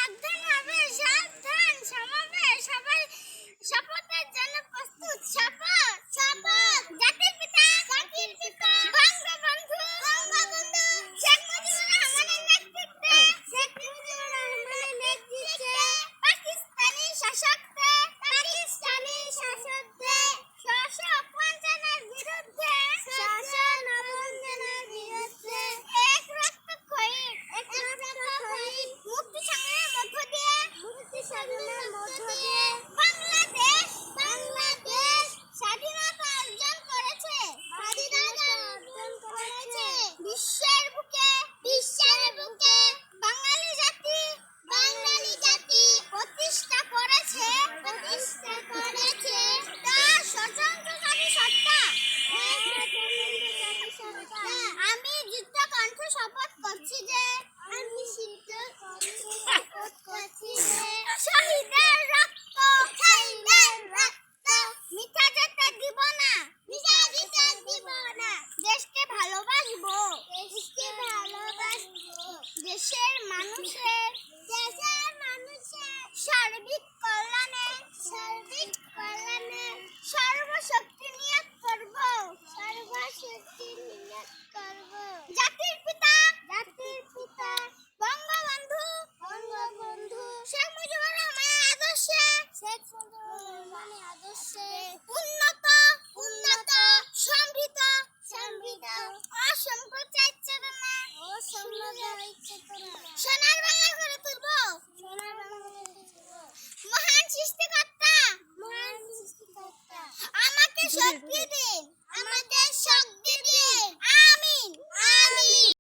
সাবধান হবে, সাবধান। সমাবেশ সবাই শপথের জন্য প্রস্তুত। শপথ, শপথ। জাতির পিতা, জাতির পিতা। বঙ্গবন্ধু, বঙ্গবন্ধু। শেখ মুজিবুর রহমানের নেতৃত্বে, শেখ মুজিবুর রহমানের নেতৃত্বে। পাকিস্তানি শাসকদের, পাকিস্তানি শাসকদের। অপমানের বিরুদ্ধে, অপমানের বিরুদ্ধে। এক রক্তক্ষয়ী, এক রক্তক্ষয়ী। মুক্তি সংগ্রামের মধ্য দিয়ে, মুক্তি সংগ্রামের মধ্য দিয়ে। বাংলাদেশ, বাংলাদেশ স্বাধীনতা অর্জন করেছে, স্বাধীনতা অর্জন করেছে। বিশ্বের বুকে, বিশ্বের বুকে। বাঙালি জাতি, বাঙালি জাতি প্রতিষ্ঠা করেছে, প্রতিষ্ঠা করেছে। তার স্বতন্ত্রকারী সত্তা, আমি যুদ্ধ কণ্ঠ শপথ করছি যে, আমি সিদ্ধ কণ্ঠ শপথ করছি যে, শহীদের রক্ত, শহীদের রক্ত মিঠা যেতে দিব না, মিঠা যেতে দিব না। দেশকে ভালোবাসবো, দেশকে ভালোবাসবো। দেশের মানুষের, দেশের মানুষের সার্বিক কল্যাণে, সার্বিক কল্যাণে সর্বশক্তি নিয়োগ করব, সর্বশক্তি নিয়োগ করব। জাতির পিতা, জাতির পিতা। বঙ্গবন্ধু, বঙ্গবন্ধু। শেখ মুজিবুর রহমানের আদর্শে, শেখ মুজিবুর রহমানের আদর্শে। উন্নত, উন্নত। সমৃদ্ধ, সমৃদ্ধ। অসাম্প্রদায়িক চেতনা, অসাম্প্রদায়িক চেতনা। সোনার বাংলা গড়ে তুলব, সোনার বাংলা গড়ে তুলব। মহান সৃষ্টিকর্তা, মহান সৃষ্টিকর্তা আমাকে শক্তি